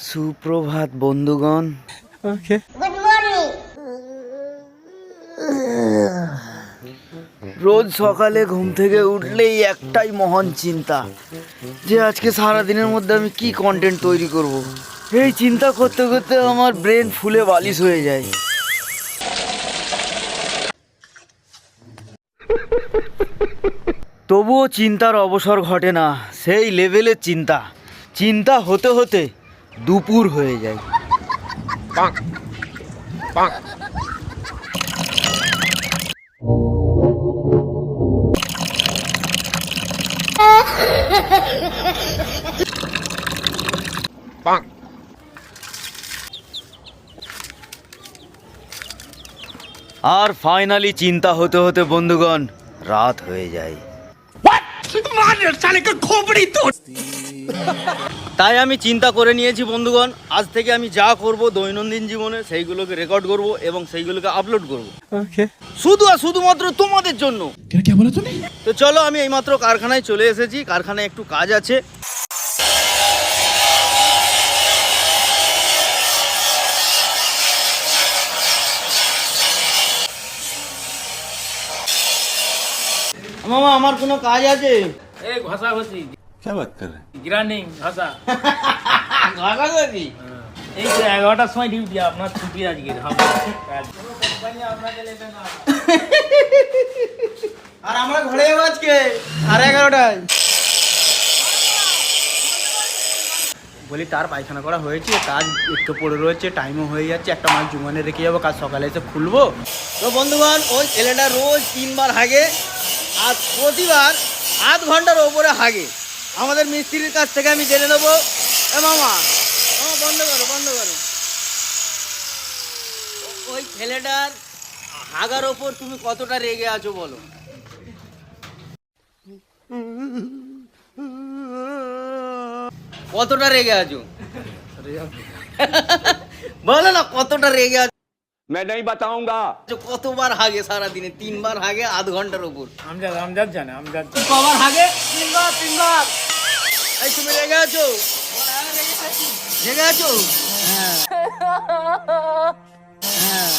সুপ্রভাত বন্ধুগণ। ওকে, good morning. রোজ সকালে ঘুম থেকে উঠলেই একটাই মহান চিন্তা যে আজকে সারা দিনের মধ্যে আমি কি কন্টেন্ট তৈরি করব। এই চিন্তা করতে করতে আমার ব্রেন ফুলে বালিশ হয়ে যায়। তবুও চিন্তার অবসর ঘটে না, সেই লেভেলের চিন্তা। চিন্তা হতে হতে দুপুর হয়ে যায়। আর ফাইনালি চিন্তা হতে হতে বন্ধুগণ রাত হয়ে যায়। তাই আমি চিন্তা করে নিয়েছি বন্ধুগণ, আজ থেকে আমি যা করব দৈনন্দিন জীবনে সেইগুলোকে রেকর্ড করব এবং সেইগুলোকে আপলোড করব ওকে। শুধু আর শুধুমাত্র তোমাদের জন্য। তো চলো, আমি এইমাত্র কারখানায় চলে এসেছি। কারখানায় একটু কাজ আছে। মামা, আমার কোনো কাজ আছে। এই ঘষা ঘষি क्या बात कर रहे हैं? গ্রাইন্ডিং ঘষা ঘষা ঘষি? এই তো 11টার সময় ডিউটি, আপনার ছুটি আজকে আর আমরা ঘরে যাবো আজকে 11:30টায়। বলি তার পায়খানা করা হয়েছে, কাজ একটু পড়ে রয়েছে, টাইমও হয়ে যাচ্ছে, একটা মাছ জুমানে রেখে যাবো, কাজ সকালে এসে খুলবো। তো বন্ধুগণ, ওই ছেলেটা রোজ 3বার হাগে আর প্রতিবার আধ ঘন্টার ওপরে হাগে। আমাদের মিস্ত্রির কাছ থেকে আমি জেনে নেবো। মামা বন্ধ করো, বন্ধ করো। ওই ছেলেটার হাগার ওপর তুমি কতটা রেগে আছো বলো। কতটা রেগে আছো বলো না, কতটা রেগে আছো? मैं नहीं बताऊंगा। কতবার হাগে সারা দিনে? 3বার হাগে আধ ঘন্টার উপর। আমজাদ জানে আমজাদ কবার হাগে? 3বার। এই তুমি রেগে আছো? রেগে আছো? হ্যাঁ,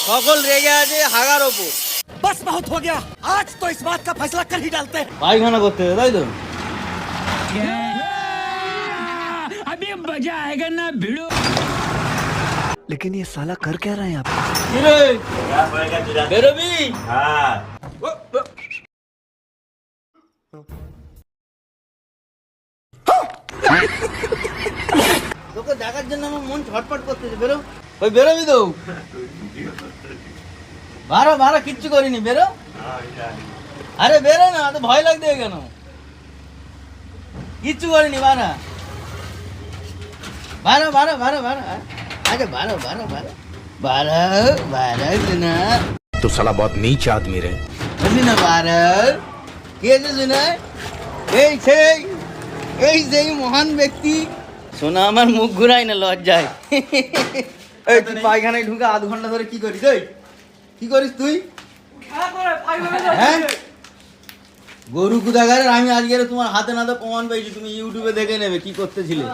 সকল রেগে আছে হাগার ওপর। बस बहुत हो गया, आज तो इस बात का फैसला कर ही डालते हैं। পায়খানা করতে হবে, তাই তো? अभी मजा आएगा ना भिड़ो। लेकिन ये साला कर क्या रहे हैं आप? কি রে? বেরোবি? তোকে দেখার জন্য আমার মন ছটফট করতেছে। বেরো, ওই বেরোবি তো? বারো বারো, কিচ্ছু করিনি, বেরো। আরে বেরো না, তো ভয় লাগবে কেন? কিচ্ছু করিনি, বারো বারো বারো বারো বারো। আরে বারো বারো বারো বারো বারো না। तो साला बहुत नीच आदमी रहे। বুঝলি না? বারো কে আছে শোনা? এই সেই মহান ব্যক্তি। শোনা, আমার মুখ ঘুরাই না লজ্জায়। এই তুই পায়খানায় ঢুকে আধ ঘন্টা ধরে কি করিস? এই কি করিস তুই? হ্যাঁ, গরু কুদাগারের। আমি আজকে তোমার হাতে নাতে প্রমাণ পেয়েছি, তুমি ইউটিউবে দেখে নেবে কি করতেছিলে।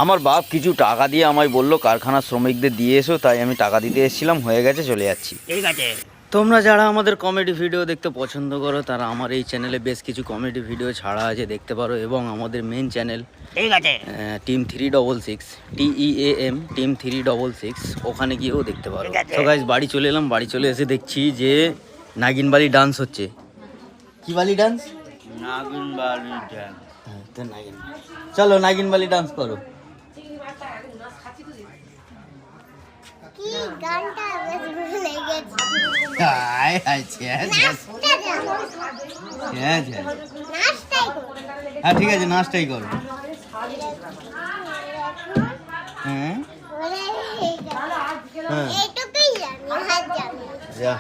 আমার বাপ কিছু টাকা দিয়ে আমায় বললো কারখানার শ্রমিকদের দিয়ে এসো, তাই আমি টাকা দিতে এসেছিলাম। হয়ে গেছে, চলে যাচ্ছি। ঠিক আছে। তোমরা যারা আমাদের কমেডি ভিডিও দেখতে পছন্দ করো তারা আমার এই চ্যানেলে বেশ কিছু কমেডি ভিডিও ছাড়া আছে, দেখতে পারো। এবং আমাদের মেন চ্যানেল ঠিক আছে। টিম 366 TEAM টিম 366, ওখানে গিয়েও দেখতে পারো। তো গাইস, বাড়ি চলে এলাম। বাড়ি চলে এসে দেখছি যে নাগিন বালি ডান্স হচ্ছে। কি বালি ডান্স? নাগিন বালি ডান্স। তো নাগিন, চলো নাগিন বালি ডান্স করো। কি গানটা বেশ ভুলে গেছি। হাই হাই, নাচটা জানো? নাচটাই করো। হ্যাঁ ঠিক আছে, নাচটাই করো। হ্যাঁ বলে এইটুকুই জানি, হাত জানি। যা।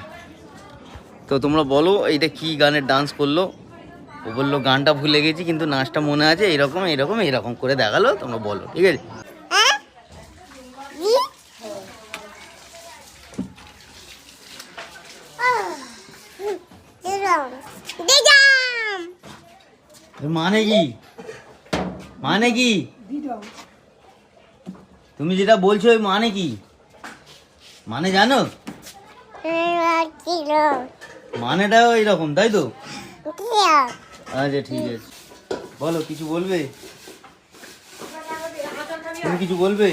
তো তোমরা বলো এইটা কি গানের ডান্স করলো? ও বললো গানটা ভুলে গেছি কিন্তু নাচটা মনে আছে, এইরকম এইরকম এইরকম করে দেখালো। তোমরা বলো, ঠিক আছে? হ্যাঁ? কি? এরকম। দিদাম। মানে কি মানে কি তুমি যেটা বলছো ওই মানে কি মানে জানো মানেটা এইরকম তাই তো আচ্ছা ঠিক আছে বলো কিছু বলবে তুমি কিছু বলবে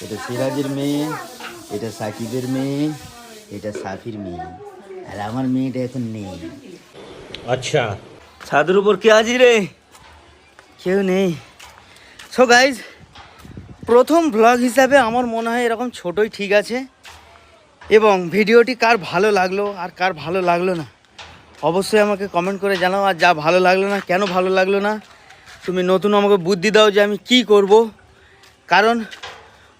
এটা সিরাজের মেয়ে এটা সাকিবের মেয়ে এটা সাফির মেয়ে আর আমার মেয়েটা এখন নেই अच्छा ছাদের উপর কে আছি রে কেউ নেই সো গাইজ প্রথম ব্লগ হিসাবে আমার মনে হয় এরকম ছোটই ঠিক আছে এবং ভিডিওটি কার ভালো লাগলো আর কার ভালো লাগলো না অবশ্যই আমাকে কমেন্ট করে জানাও আর যা ভালো লাগলো না কেন ভালো লাগলো না তুমি নতুন আমাকে বুদ্ধি দাও যে আমি কি করব কারণ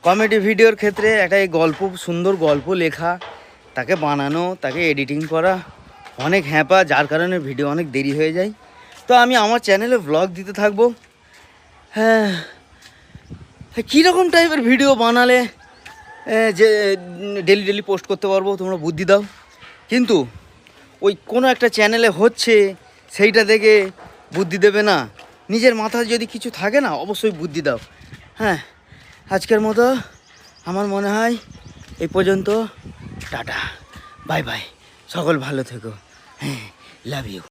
কমেডি ভিডিওর ক্ষেত্রে একটা এই গল্প সুন্দর গল্প লেখা তাকে বানানো তাকে এডিটিং করা অনেক হ্যাপা যার কারণে ভিডিও অনেক দেরি হয়ে যায় তো আমি আমার চ্যানেলে ব্লগ দিতে থাকবো হ্যাঁ কীরকম টাইপের ভিডিও বানালে যে ডেলি ডেলি পোস্ট করতে পারবো তোমরা বুদ্ধি দাও কিন্তু ওই কোনো একটা চ্যানেলে হচ্ছে সেইটা দেখে বুদ্ধি দেবে না নিজের মাথায় যদি কিছু থাকে না অবশ্যই বুদ্ধি দাও হ্যাঁ আজকের মতো আমার মনে হয় এই পর্যন্ত টাটা বাই বাই সকল ভালো থেকো হ্যাঁ লাভ ইউ